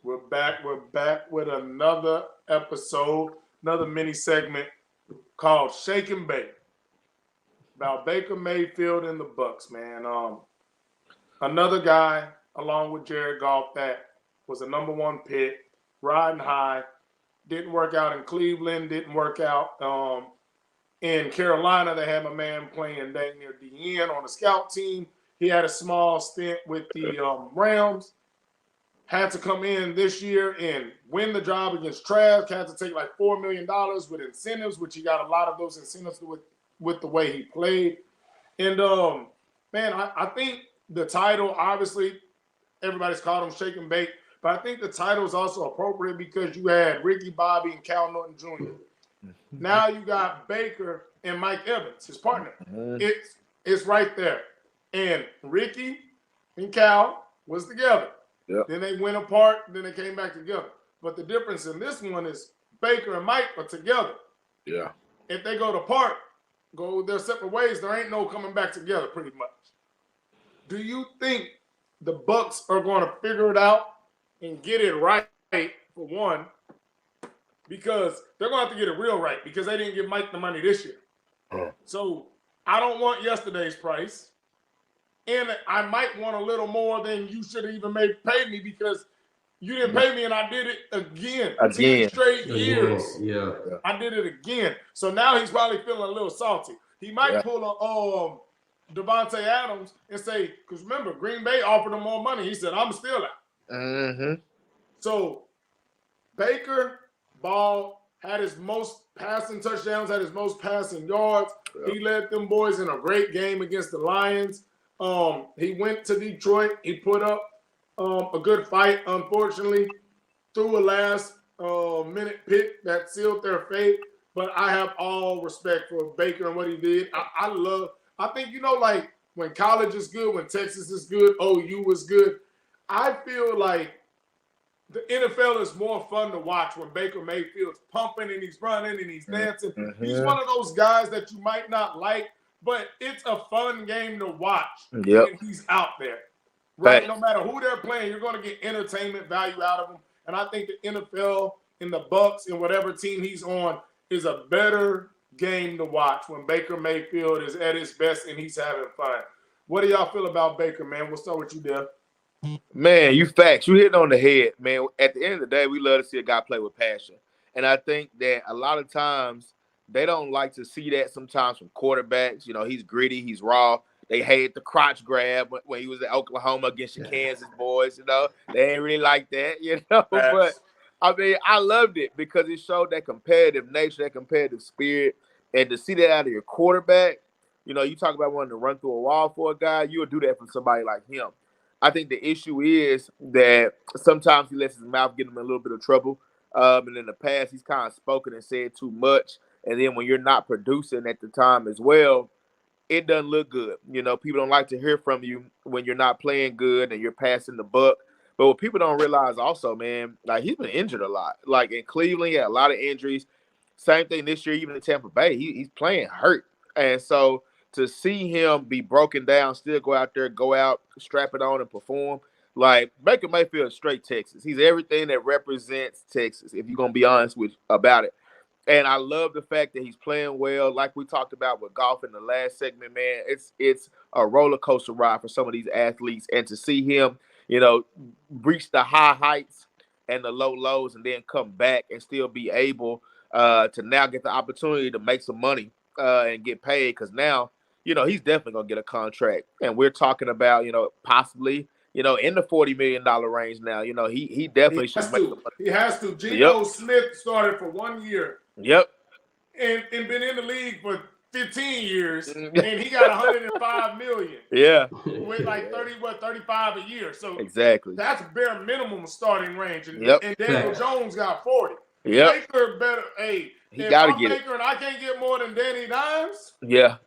We're back. We're back with another episode, another mini segment called Shake and Bake about Baker Mayfield and the Bucs. Man, another guy along with Jared Goff that was a number one pick, riding high. Didn't work out in Cleveland. Didn't work out in Carolina. They had my man playing dang near the end on the scout team. He had a small stint with the Rams. Had to come in this year and win the job against Trask. Had to take like $4 million with incentives, which he got a lot of those incentives with the way he played. And man, I think the title, obviously, everybody's called him Shake and Bake, but I think the title is also appropriate because you had Ricky Bobby and Cal Norton Jr. Now you got Baker and Mike Evans, his partner. It's right there. And Ricky and Cal was together. Yep. Then they went apart, then they came back together. But the difference in this one is Baker and Mike are together. Yeah. If they go go their separate ways, there ain't no coming back together pretty much. Do you think the Bucs are going to figure it out and get it right for one? Because they're going to have to get it real right because they didn't give Mike the money this year. So I don't want yesterday's price. And I might want a little more than you should have even paid me because you didn't pay me and I did it again. 10 straight years. Yeah. I did it again. So now he's probably feeling a little salty. He might pull a Devontae Adams and say, because remember, Green Bay offered him more money. He said, I'm still out. Mm-hmm. So Baker Ball had his most passing touchdowns, had his most passing yards. Yeah. He led them boys in a great game against the Lions. He went to Detroit. He put up a good fight. Unfortunately, threw a last minute pick that sealed their fate. But I have all respect for Baker and what he did. I think, like when college is good, when Texas is good, OU is good. I feel like the NFL is more fun to watch when Baker Mayfield's pumping and he's running and he's dancing. Mm-hmm. He's one of those guys that you might not like, but it's a fun game to watch when he's out there. Right? No matter who they're playing, you're going to get entertainment value out of them. And I think the NFL and the Bucs and whatever team he's on is a better game to watch when Baker Mayfield is at his best and he's having fun. What do y'all feel about Baker, man? We'll start with you, Dev. Man, you facts. You hit on the head, man. At the end of the day, we love to see a guy play with passion. And I think that a lot of times they don't like to see that sometimes from quarterbacks. He's gritty, he's raw. They hate the crotch grab when he was at Oklahoma against the Kansas boys, They ain't really like that, But, I mean, I loved it because it showed that competitive nature, that competitive spirit. And to see that out of your quarterback, you talk about wanting to run through a wall for a guy, you would do that for somebody like him. I think the issue is that sometimes he lets his mouth get him in a little bit of trouble. And in the past, he's kind of spoken and said too much. And then when you're not producing at the time as well, it doesn't look good. People don't like to hear from you when you're not playing good and you're passing the buck. But what people don't realize also, man, like he's been injured a lot. Like in Cleveland, he had a lot of injuries. Same thing this year, even in Tampa Bay, he's playing hurt. And so to see him be broken down, still go out, strap it on and perform. Like Baker Mayfield is straight Texas. He's everything that represents Texas, if you're going to be honest about it. And I love the fact that he's playing well. Like we talked about with golf in the last segment, man, it's a roller coaster ride for some of these athletes. And to see him, reach the high heights and the low lows and then come back and still be able to now get the opportunity to make some money and get paid. Because now, he's definitely going to get a contract. And we're talking about, possibly, in the $40 million range now. He definitely should make the money. He has to. Geno Smith started for 1 year. Yep. And been in the league for 15 years, and he got $105 million. Yeah. With like 35 a year. So exactly. That's bare minimum starting range. And, yep. and Daniel Jones got 40. Yep. Baker better, he got to get Baker and I can't get more than Danny Dimes,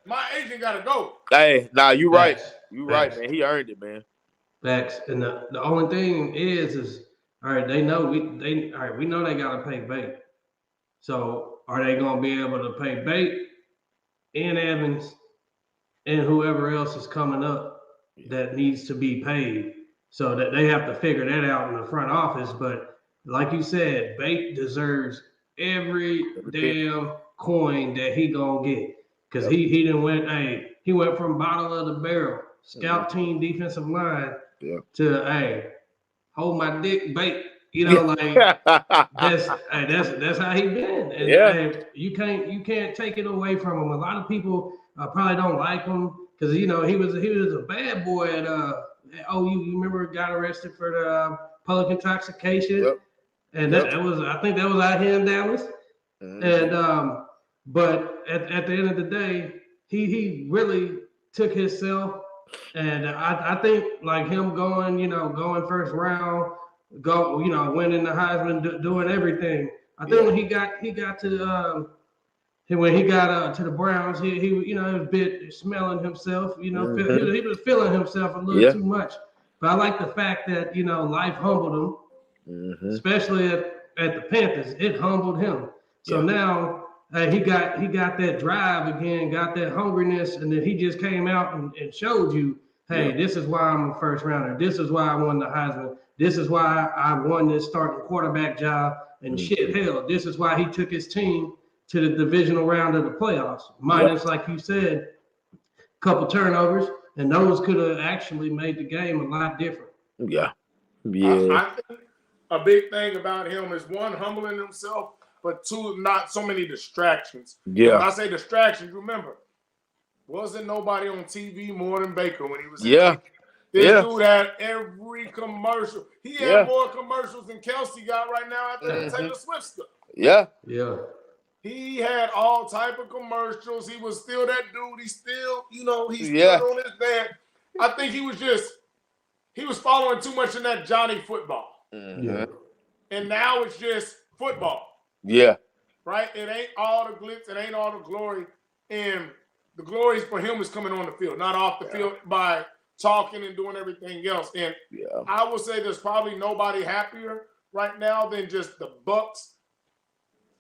my agent got to go. Hey, you're right. You're right, man. He earned it, man. Facts. And the only thing is all right, we know they got to pay Baker. So are they going to be able to pay Bate and Evans and whoever else is coming up that needs to be paid So that they have to figure that out in the front office. But like you said, Bate deserves every damn coin that he gonna get. Because he didn't went, he went from bottom of the barrel, scout team defensive line to hold my dick, Bate. You know, like that's how he been. And you can't take it away from him. A lot of people probably don't like him because he was a bad boy at you remember got arrested for the public intoxication, and that was I think that was out here in Dallas. And but at the end of the day, he really took himself, and I think like him going first round, winning the Heisman, doing everything. I think when he got to when he got to the Browns, he was a bit smelling himself. He was feeling himself a little too much. But I like the fact that life humbled him, especially at the Panthers. It humbled him. So now he got that drive again, got that hungriness, and then he just came out and showed you, hey, this is why I'm a first rounder. This is why I won the Heisman. This is why I won this starting quarterback job. And hell, this is why he took his team to the divisional round of the playoffs. Minus, like you said, a couple turnovers, and those could have actually made the game a lot different. I think a big thing about him is, one, humbling himself, but two, not so many distractions. When I say distractions, remember, wasn't nobody on TV more than Baker when he was in This dude had every commercial. He had more commercials than Kelsey got right now after the Taylor Swift stuff. Yeah. He had all type of commercials. He was still that dude. He still, he's still on his band. I think he was following too much in that Johnny football. And now it's just football. Right? It ain't all the glitz. It ain't all the glory. And the glory for him is coming on the field, not off the field by talking and doing everything else. And I would say there's probably nobody happier right now than just the Bucs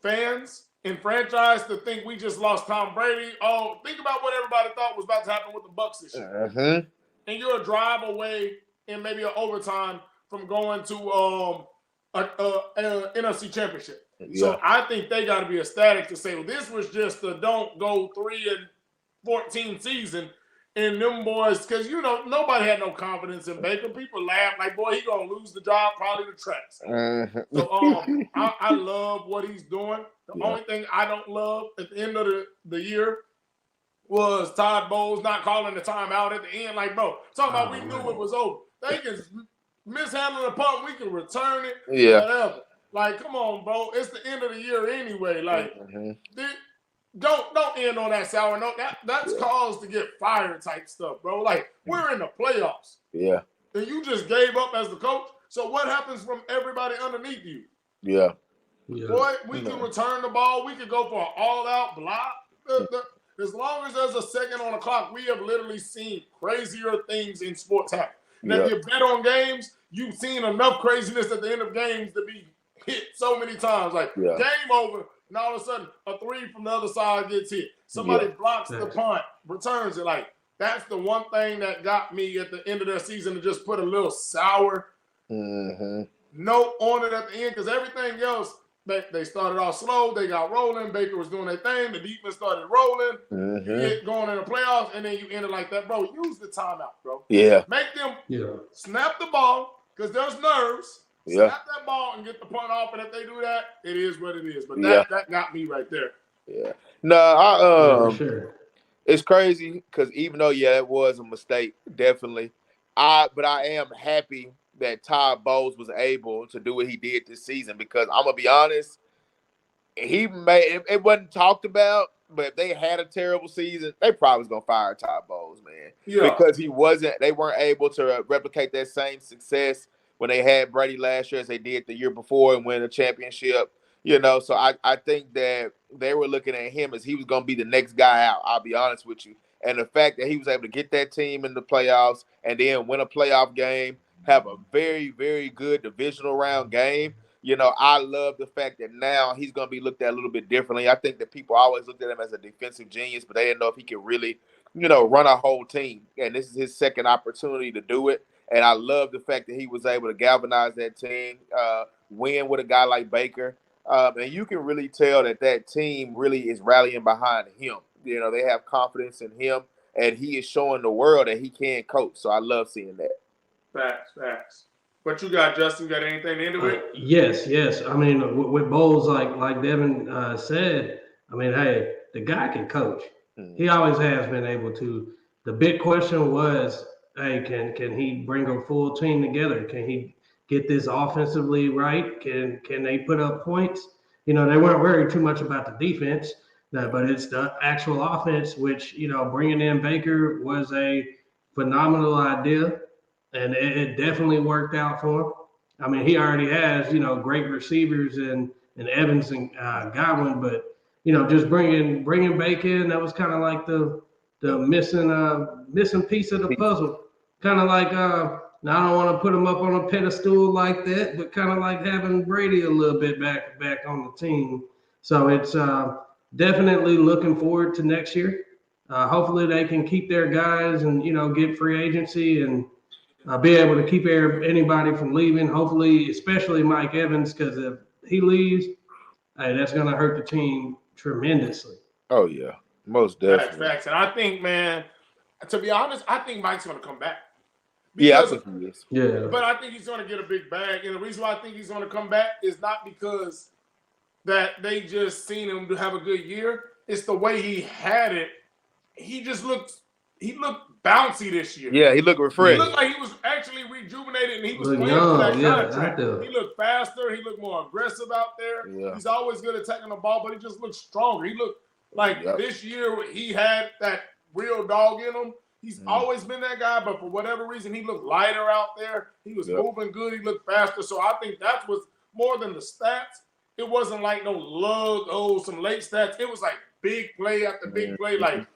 fans and franchise to think we just lost Tom Brady. Oh, think about what everybody thought was about to happen with the Bucs this year. And you're a drive away in maybe an overtime from going to an NFC championship. So I think they got to be ecstatic to say, well, this was just a don't go 3-14 season. And them boys, because, nobody had no confidence in Baker. People laugh like, boy, he going to lose the job, probably the tracks. So I love what he's doing. The only thing I don't love at the end of the year was Todd Bowles not calling the timeout at the end. Like, bro, talking about we knew it was over. They can mishandle the punt. We can return it. Whatever. Like, come on, bro. It's the end of the year anyway. Like, don't end on that sour note. That's cause to get fired type stuff, bro. Like, we're in the playoffs. And you just gave up as the coach. So what happens from everybody underneath you? Boy, we can return the ball. We can go for an all-out block. As long as there's a second on the clock, we have literally seen crazier things in sports happen. And if you bet on games, you've seen enough craziness at the end of games to be hit so many times. Like, game over, and all of a sudden, a three from the other side gets hit. Somebody blocks the punt, returns it. Like, that's the one thing that got me at the end of that season to just put a little sour note on it at the end, because everything else, they started off slow. They got rolling. Baker was doing their thing. The defense started rolling. You get going in the playoffs, and then you ended like that. Bro, use the timeout, bro. Make them snap the ball, because there's nerves. Snap that ball and get the punt off, and if they do that, it is what it is. But that got me right there. No, it's crazy because even though it was a mistake, definitely. But I am happy that Todd Bowles was able to do what he did this season, because I'm gonna be honest, it wasn't talked about, but if they had a terrible season, they probably was gonna fire Todd Bowles, man, because they weren't able to replicate that same success when they had Brady last year as they did the year before and win a championship. So I think that they were looking at him as he was going to be the next guy out. I'll be honest with you. And the fact that he was able to get that team in the playoffs and then win a playoff game, have a very, very good divisional round game. I love the fact that now he's going to be looked at a little bit differently. I think that people always looked at him as a defensive genius, but they didn't know if he could really, run a whole team. And this is his second opportunity to do it. And I love the fact that he was able to galvanize that team, win with a guy like Baker. And you can really tell that team really is rallying behind him. You know, they have confidence in him, and he is showing the world that he can coach. So I love seeing that. Facts. What you got, Justin? Got anything to end with? Yes. I mean, with Bowles, like Devin said, I mean, hey, the guy can coach. He always has been able to. The big question was, hey, can he bring a full team together? Can he get this offensively right? Can they put up points? You know, they weren't worried too much about the defense, but it's the actual offense, which, you know, bringing in Baker was a phenomenal idea, and it definitely worked out for him. I mean, he already has, you know, great receivers in Evans and Godwin, but, you know, just bringing Baker in, that was kind of like the missing piece of the puzzle. Kind of like, now I don't want to put him up on a pedestal like that, but kind of like having Brady a little bit back on the team. So it's definitely looking forward to next year. Hopefully they can keep their guys and, you know, get free agency and be able to keep anybody from leaving. Hopefully, especially Mike Evans, because if he leaves, hey, that's going to hurt the team tremendously. Oh, yeah. Most definitely. Facts. And I think, man, to be honest, I think Mike's going to come back. I think he is. Yeah. But I think he's going to get a big bag. And the reason why I think he's going to come back is not because that they just seen him to have a good year. It's the way he had it. He looked bouncy this year. Yeah, he looked refreshed. He looked like he was actually rejuvenated, and he was playing young, for that yeah, contract. He looked faster. He looked more aggressive out there. Yeah. He's always good at taking the ball, but he just looked stronger. He looked like this year he had that real dog in him. He's always been that guy, but for whatever reason, he looked lighter out there. He was moving good. He looked faster. So I think that was more than the stats. It wasn't like no some late stats. It was like big play after big play. Like,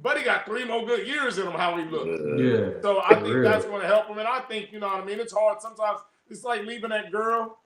Buddy got 3 more good years in him, how he looked. Yeah. So I think that's going to help him. And I think, you know what I mean, it's hard. Sometimes it's like leaving that girl.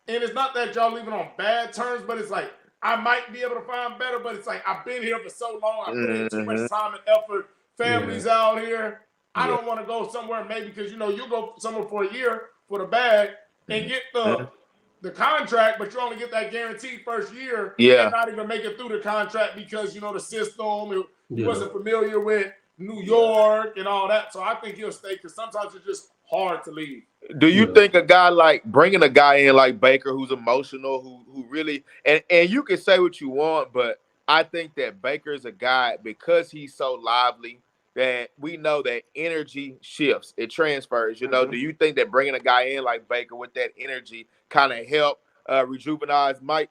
And it's not that y'all leaving on bad terms, but it's like, I might be able to find better, but it's like, I've been here for so long. I put in too much time and effort. Families out here. I don't want to go somewhere maybe because, you know, you go somewhere for a year for the bag and get the contract, but you only get that guaranteed first year. And not even make it through the contract because, you know, the system wasn't familiar with New York and all that. So I think he'll stay because sometimes it's just hard to leave. Do you think a guy like bringing a guy in like Baker who's emotional, who really and you can say what you want, but I think that Baker is a guy because he's so lively that we know that energy shifts, it transfers. You know, do you think that bringing a guy in like Baker with that energy kind of help rejuvenize Mike?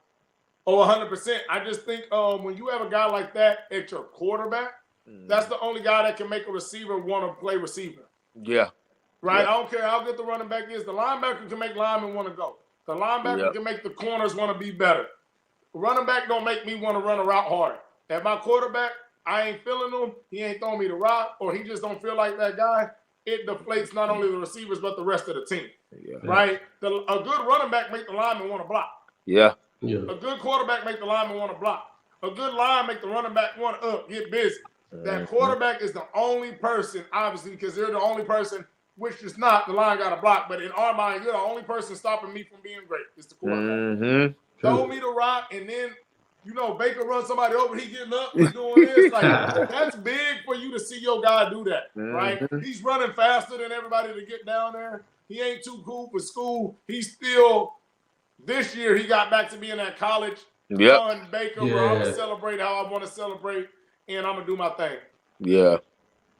Oh, 100%. I just think when you have a guy like that at your quarterback, that's the only guy that can make a receiver want to play receiver. Yeah. Right? Yeah. I don't care how good the running back is. The linebacker can make linemen want to go. The linebacker can make the corners want to be better. The running back don't make me want to run a route harder. At my quarterback, I ain't feeling him. He ain't throwing me the rock, or he just don't feel like that guy. It deflates not only the receivers, but the rest of the team. Yeah. Right? A good running back make the lineman want to block. Yeah. A good quarterback make the lineman want to block. A good line make the running back want to get busy. That quarterback is the only person, obviously, because they're the only person, which is not the line got to block. But in our mind, you're the only person stopping me from being great. It's the quarterback. Throw me the rock, and then, you know, Baker runs somebody over, he getting up and doing this. Like, that's big for you to see your guy do that, right? He's running faster than everybody to get down there. He ain't too cool for school. He's still, this year, he got back to being that college fun Baker where I'm going to celebrate how I want to celebrate, and I'm going to do my thing. Yeah,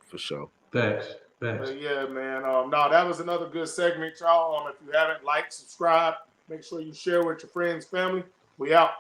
for sure. Thanks. But yeah, man. No, that was another good segment, y'all. If you haven't, like, subscribe. Make sure you share with your friends, family. We out.